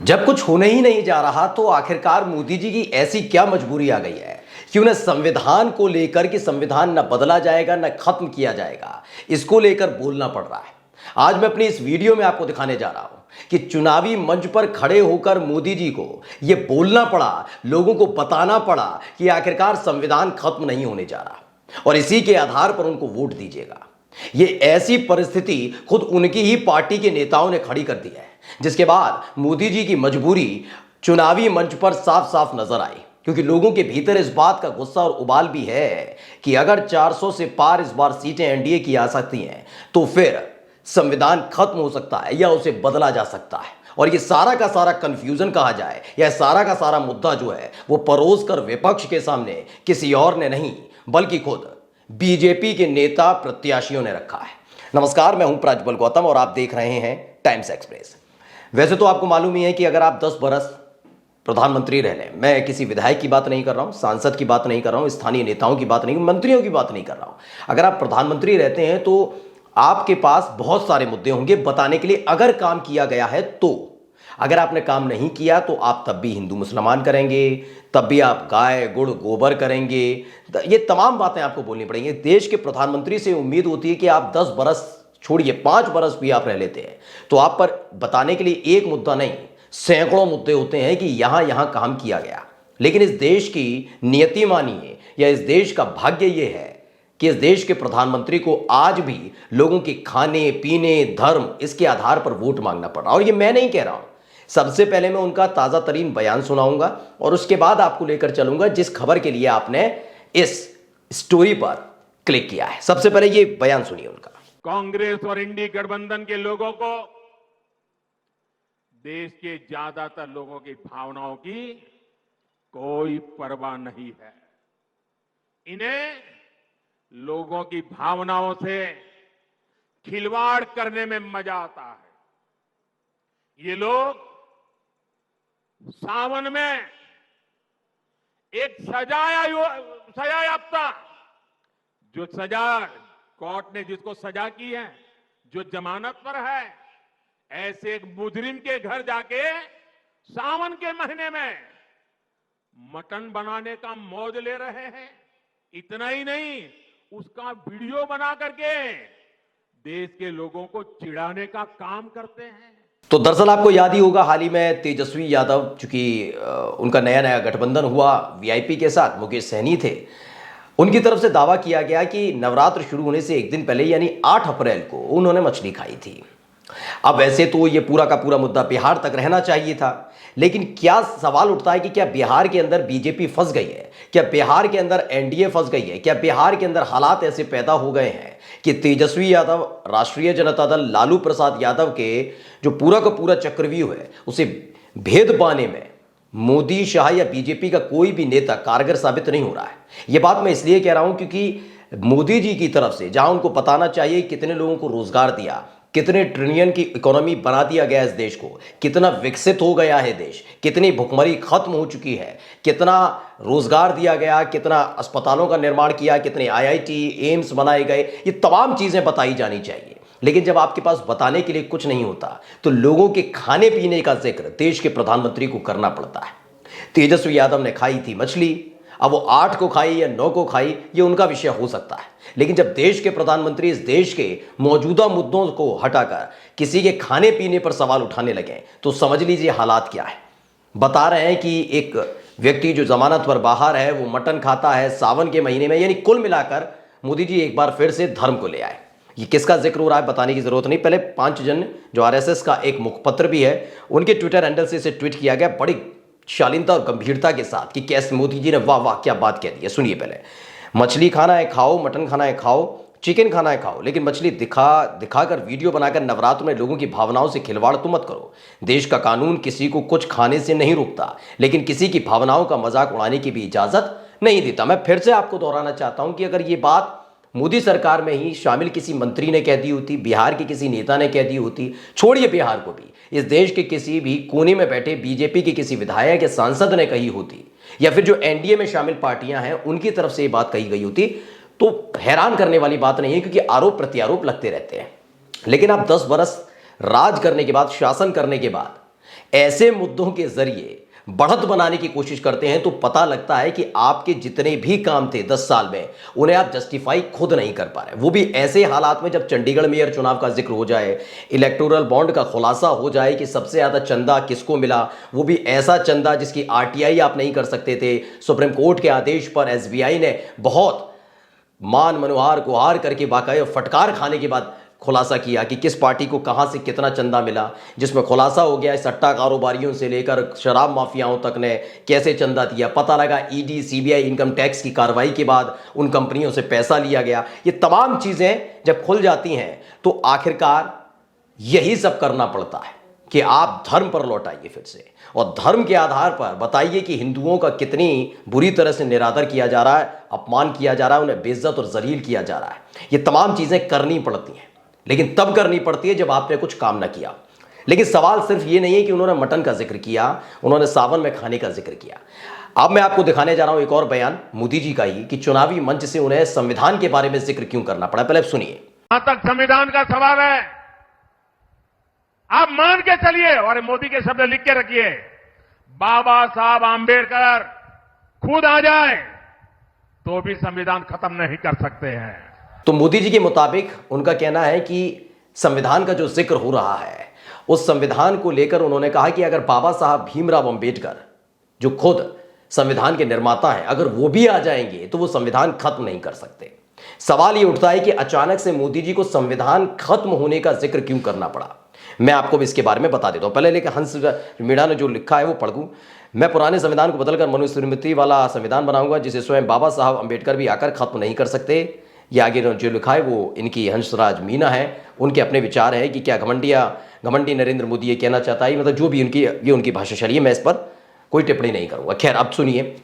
जब कुछ होने ही नहीं जा रहा तो आखिरकार मोदी जी की ऐसी क्या मजबूरी आ गई है कि उन्हें संविधान को लेकर कि संविधान न बदला जाएगा न खत्म किया जाएगा, इसको लेकर बोलना पड़ रहा है। आज मैं अपनी इस वीडियो में आपको दिखाने जा रहा हूं कि चुनावी मंच पर खड़े होकर मोदी जी को यह बोलना पड़ा, लोगों को बताना पड़ा कि आखिरकार संविधान खत्म नहीं होने जा रहा और इसी के आधार पर उनको वोट दीजिएगा। ये ऐसी परिस्थिति खुद उनकी ही पार्टी के नेताओं ने खड़ी कर दी है, जिसके बाद मोदी जी की मजबूरी चुनावी मंच पर साफ साफ नजर आई, क्योंकि लोगों के भीतर इस बात का गुस्सा और उबाल भी है कि अगर 400 से पार इस बार सीटें एनडीए की आ सकती हैं तो फिर संविधान खत्म हो सकता है या उसे बदला जा सकता है। और ये सारा का सारा कंफ्यूजन कहा जाए या सारा का सारा मुद्दा जो है वो परोस कर विपक्ष के सामने किसी और ने नहीं बल्कि खुद बीजेपी के नेता प्रत्याशियों ने रखा है। नमस्कार, मैं हूं प्रज्वल गौतम और आप देख रहे हैं टाइम्स एक्सप्रेस। वैसे तो आपको मालूम ही है कि अगर आप 10 बरस प्रधानमंत्री रह लें, मैं किसी विधायक की बात नहीं कर रहा हूं, सांसद की बात नहीं कर रहा हूं, स्थानीय नेताओं की बात नहीं, मंत्रियों की बात नहीं कर रहा हूं। अगर आप प्रधानमंत्री रहते हैं तो आपके पास बहुत सारे मुद्दे होंगे बताने के लिए, अगर काम किया गया है तो। अगर आपने काम नहीं किया तो आप तब भी हिंदू मुसलमान करेंगे, तब भी आप गाय गुड़ गोबर करेंगे, ये तमाम बातें आपको बोलनी पड़ेंगी। देश के प्रधानमंत्री से उम्मीद होती है कि आप 10 बरस छोड़िए 5 बरस भी आप रह लेते हैं तो आप पर बताने के लिए एक मुद्दा नहीं सैकड़ों मुद्दे होते हैं कि यहां यहां काम किया गया। लेकिन इस देश की नियति मानिए या इस देश का भाग्य यह है कि इस देश के प्रधानमंत्री को आज भी लोगों के खाने पीने धर्म इसके आधार पर वोट मांगना पड़ रहा। और ये मैं नहीं कह रहा हूं, सबसे पहले मैं उनका ताजा तरीन बयान सुनाऊंगा और उसके बाद आपको लेकर चलूंगा जिस खबर के लिए आपने इस स्टोरी पर क्लिक किया है। सबसे पहले ये बयान सुनिए उनका। कांग्रेस और इंडी गठबंधन के लोगों को देश के ज्यादातर लोगों की भावनाओं की कोई परवाह नहीं है। इन्हें लोगों की भावनाओं से खिलवाड़ करने में मजा आता है। ये लोग सावन में एक सजा याफ्ता जो सजा कोर्ट ने जिसको सजा की है, जो जमानत पर है, ऐसे एक मुजरिम के घर जाके सावन के महीने में मटन बनाने का मौज ले रहे हैं। इतना ही नहीं, उसका वीडियो बना करके देश के लोगों को चिढ़ाने का काम करते हैं। तो दरअसल आपको याद ही होगा, हाल ही में तेजस्वी यादव, चूंकि उनका नया नया गठबंधन हुआ वीआईपी के साथ, मुकेश सहनी थे, उनकी तरफ से दावा किया गया कि नवरात्र शुरू होने से एक दिन पहले यानी 8 अप्रैल को उन्होंने मछली खाई थी। अब वैसे तो ये पूरा का पूरा मुद्दा बिहार तक रहना चाहिए था, लेकिन क्या सवाल उठता है कि क्या बिहार के अंदर बीजेपी फंस गई है, क्या बिहार के अंदर एनडीए फंस गई है, क्या बिहार के अंदर हालात ऐसे पैदा हो गए हैं कि तेजस्वी यादव, राष्ट्रीय जनता दल, लालू प्रसाद यादव के जो पूरा का पूरा चक्रव्यूह है उसे भेद पाने में मोदी, शाह या बीजेपी का कोई भी नेता कारगर साबित नहीं हो रहा है। यह बात मैं इसलिए कह रहा हूं क्योंकि मोदी जी की तरफ से जहां उनको बताना चाहिए कितने लोगों को रोजगार दिया, कितने ट्रिलियन की इकोनॉमी बना दिया गया इस देश को, कितना विकसित हो गया है देश, कितनी भुखमरी खत्म हो चुकी है, कितना रोजगार दिया गया, कितना अस्पतालों का निर्माण किया, कितने आईआईटी एम्स बनाए गए, ये तमाम चीजें बताई जानी चाहिए। लेकिन जब आपके पास बताने के लिए कुछ नहीं होता तो लोगों के खाने पीने का जिक्र देश के प्रधानमंत्री को करना पड़ता है। तेजस्वी यादव ने खाई थी मछली, अब वो 8 को खाई या 9 को खाई ये उनका विषय हो सकता है, लेकिन जब देश के प्रधानमंत्री इस देश के मौजूदा मुद्दों को हटाकर किसी के खाने पीने पर सवाल उठाने लगे तो समझ लीजिए हालात क्या है। बता रहे हैं कि एक व्यक्ति जो जमानत पर बाहर है वो मटन खाता है सावन के महीने में, यानी कुल मिलाकर मोदी जी एक बार फिर से धर्म को ले आए। ये किसका जिक्र हो रहा है बताने की जरूरत नहीं। पहले 5 जन जो आरएसएस का एक मुखपत्र भी है, उनके ट्विटर हैंडल से इसे ट्वीट किया गया बड़ी शालीनता और गंभीरता के साथ कि कैसे मोदी जी ने वाह वाह क्या बात कह दी है। सुनिए पहले, मछली खाना है खाओ, मटन खाना है खाओ, चिकन खाना है खाओ, लेकिन मछली दिखाकर वीडियो बनाकर नवरात्र में लोगों की भावनाओं से खिलवाड़ तो मत करो। देश का कानून किसी को कुछ खाने से नहीं रोकता, लेकिन किसी की भावनाओं का मजाक उड़ाने की भी इजाजत नहीं देता। मैं फिर से आपको दोहराना चाहता हूं कि अगर ये बात मोदी सरकार में ही शामिल किसी मंत्री ने कह दी होती, बिहार के किसी नेता ने कह दी होती, छोड़िए बिहार को भी, इस देश के किसी भी कोने में बैठे बीजेपी के किसी विधायक या सांसद ने कही होती, या फिर जो एनडीए में शामिल पार्टियां हैं उनकी तरफ से ये बात कही गई होती, तो हैरान करने वाली बात नहीं है, क्योंकि आरोप प्रत्यारोप लगते रहते हैं। लेकिन आप 10 बरस राज करने के बाद, शासन करने के बाद ऐसे मुद्दों के जरिए बढ़त बनाने की कोशिश करते हैं तो पता लगता है कि आपके जितने भी काम थे 10 साल में उन्हें आप जस्टिफाई खुद नहीं कर पा रहे, वो भी ऐसे हालात में जब चंडीगढ़ मेयर चुनाव का जिक्र हो जाए, इलेक्टोरल बॉन्ड का खुलासा हो जाए कि सबसे ज्यादा चंदा किसको मिला, वो भी ऐसा चंदा जिसकी आरटीआई आप नहीं कर सकते थे। सुप्रीम कोर्ट के आदेश पर एसबीआई ने बहुत मान मनोहार गुहार करके बाकायदा फटकार खाने के बाद खुलासा किया कि किस पार्टी को कहां से कितना चंदा मिला, जिसमें खुलासा हो गया सट्टा कारोबारियों से लेकर शराब माफियाओं तक ने कैसे चंदा दिया। पता लगा ईडी सीबीआई इनकम टैक्स की कार्रवाई के बाद उन कंपनियों से पैसा लिया गया। ये तमाम चीजें जब खुल जाती हैं तो आखिरकार यही सब करना पड़ता है कि आप धर्म पर लौटाइए फिर से, और धर्म के आधार पर बताइए कि हिंदुओं का कितनी बुरी तरह से निरादर किया जा रहा है, अपमान किया जा रहा है, उन्हें बेइज्जत और जलील किया जा रहा है। ये तमाम चीजें करनी पड़ती हैं, लेकिन तब करनी पड़ती है जब आपने कुछ काम ना किया। लेकिन सवाल सिर्फ ये नहीं है कि उन्होंने मटन का जिक्र किया, उन्होंने सावन में खाने का जिक्र किया। अब मैं आपको दिखाने जा रहा हूं एक और बयान मोदी जी का ही कि चुनावी मंच से उन्हें संविधान के बारे में जिक्र क्यों करना पड़ा। पहले सुनिए। जहां तक संविधान का सवाल है, आप मान के चलिए और मोदी के शब्द लिख के रखिए, बाबा साहब आंबेडकर खुद आ जाए तो भी संविधान खत्म नहीं कर सकते हैं। तो मोदी जी के मुताबिक उनका कहना है कि संविधान का जो जिक्र हो रहा है उस संविधान को लेकर उन्होंने कहा कि अगर बाबा साहब भीमराव अंबेडकर जो खुद संविधान के निर्माता हैं अगर वो भी आ जाएंगे तो वो संविधान खत्म नहीं कर सकते। सवाल ये उठता है कि अचानक से मोदी जी को संविधान खत्म होने का जिक्र क्यों करना पड़ा। मैं आपको भी इसके बारे में बता देता हूं। पहले लेकिन हंस मीणा ने जो लिखा है वो पढ़ दूं। मैं पुराने संविधान को बदलकर मनुस्मृति वाला संविधान बनाऊंगा जिसे स्वयं बाबा साहब अंबेडकर भी आकर खत्म नहीं कर सकते। ये आगे जो लिखा है वो इनकी हंसराज मीना है, उनके अपने विचार है कि क्या घमंडी नरेंद्र मोदी ये कहना चाहता है, मतलब जो भी ये उनकी भाषा शैली है, मैं इस पर कोई टिप्पणी नहीं करूंगा। खैर अब सुनिए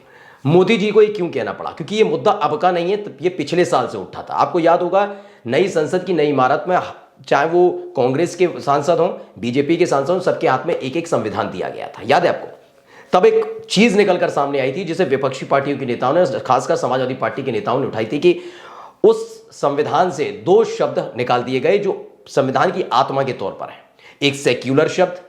मोदी जी को ये क्यों कहना पड़ा, क्योंकि ये मुद्दा अब का नहीं है, ये पिछले साल से उठा था। आपको याद होगा नई संसद की नई इमारत में चाहे वो कांग्रेस के सांसद हों बीजेपी के सांसद हों, सबके हाथ में एक एक संविधान दिया गया था, याद है आपको। तब एक चीज निकलकर सामने आई थी जिसे विपक्षी पार्टियों के नेताओं ने, खासकर समाजवादी पार्टी के नेताओं ने उठाई थी कि उस संविधान से 2 शब्द निकाल दिए गए जो संविधान की आत्मा के तौर पर है, एक सेक्युलर शब्द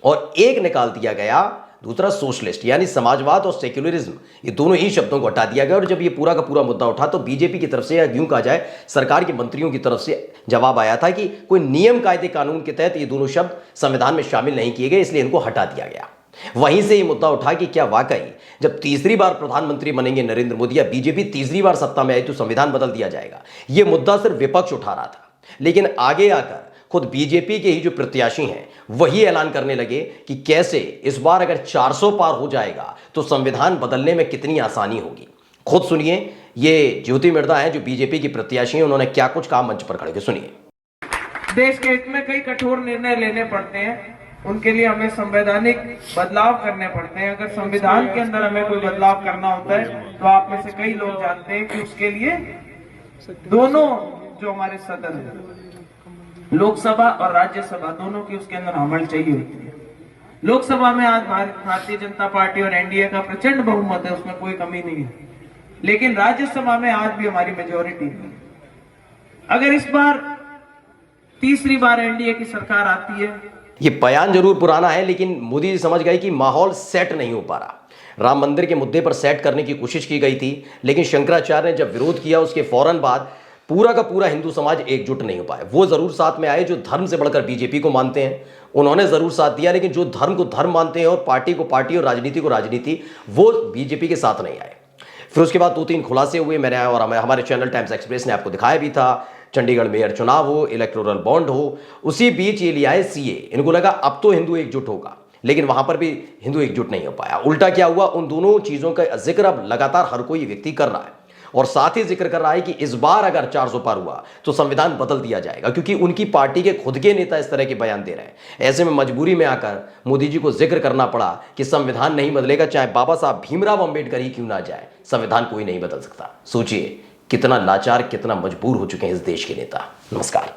और एक निकाल दिया गया दूसरा सोशलिस्ट, यानी समाजवाद और सेक्युलरिज्म, ये दोनों ही शब्दों को हटा दिया गया। और जब ये पूरा का पूरा मुद्दा उठा तो बीजेपी की तरफ से या यूं कहा जाए सरकार के मंत्रियों की तरफ से जवाब आया था कि कोई नियम कायदे कानून के तहत ये दोनों शब्द संविधान में शामिल नहीं किए गए, इसलिए इनको हटा दिया गया। वहीं से ये मुद्दा उठा कि क्या वाकई जब तीसरी बार प्रधानमंत्री बनेंगे नरेंद्र मोदी या बीजेपी तीसरी बार सत्ता में आई तो संविधान बदल दिया जाएगा। यह मुद्दा सिर्फ विपक्ष उठा रहा था, लेकिन आगे आकर खुद बीजेपी के ही जो प्रत्याशी हैं वही ऐलान करने लगे कि कैसे इस बार अगर 400 पार हो जाएगा तो संविधान बदलने में कितनी आसानी होगी। खुद सुनिए, ये ज्योति मिर्धा हैं जो बीजेपी की प्रत्याशी हैं, उन्होंने क्या कुछ कहा मंच पर खड़े के, सुनिए। देश के हित में कई कठोर निर्णय लेने पड़ते हैं, उनके लिए हमें संवैधानिक बदलाव करने पड़ते हैं। अगर संविधान के अंदर हमें कोई बदलाव करना होता है तो आप में से कई लोग जानते हैं कि उसके लिए दोनों जो हमारे सदन है लोकसभा और राज्यसभा दोनों की उसके अंदर अमल चाहिए होती है। लोकसभा में आज भारतीय जनता पार्टी और एनडीए का प्रचंड बहुमत है, उसमें कोई कमी नहीं है, लेकिन राज्यसभा में आज भी हमारी मेजोरिटी है। अगर इस बार तीसरी बार एनडीए की सरकार आती है, ये बयान जरूर पुराना है लेकिन मोदी जी समझ गए कि माहौल सेट नहीं हो पा रहा। राम मंदिर के मुद्दे पर सेट करने की कोशिश की गई थी, लेकिन शंकराचार्य ने जब विरोध किया उसके फौरन बाद पूरा का पूरा हिंदू समाज एकजुट नहीं हो पाया। वो जरूर साथ में आए जो धर्म से बढ़कर बीजेपी को मानते हैं, उन्होंने जरूर साथ दिया, लेकिन जो धर्म को धर्म मानते हैं और पार्टी को पार्टी और राजनीति को राजनीति, वो बीजेपी के साथ नहीं आए। फिर उसके बाद 2-3 खुलासे हुए मैंने और हमारे चैनल टाइम्स एक्सप्रेस ने आपको दिखाया भी था। चंडीगढ़ मेयर चुनाव हो, इलेक्टोरल बॉन्ड हो, उसी बीच ये लिया है सीए। इनको लगा अब तो हिंदू एकजुट होगा, लेकिन वहां पर भी हिंदू एकजुट नहीं हो पाया। उल्टा क्या हुआ, उन दोनों चीजों का जिक्र अब लगातार हर कोई व्यक्ति कर रहा है और साथ ही जिक्र कर रहा है कि इस बार अगर 400 पार हुआ तो संविधान बदल दिया जाएगा, क्योंकि उनकी पार्टी के खुद के नेता इस तरह के बयान दे रहे हैं। ऐसे में मजबूरी में आकर मोदी जी को जिक्र करना पड़ा कि संविधान नहीं बदलेगा, चाहे बाबा साहब भीमराव अंबेडकर ही क्यों ना जाए, संविधान कोई नहीं बदल सकता। सोचिए कितना लाचार, कितना मजबूर हो चुके हैं इस देश के नेता। नमस्कार।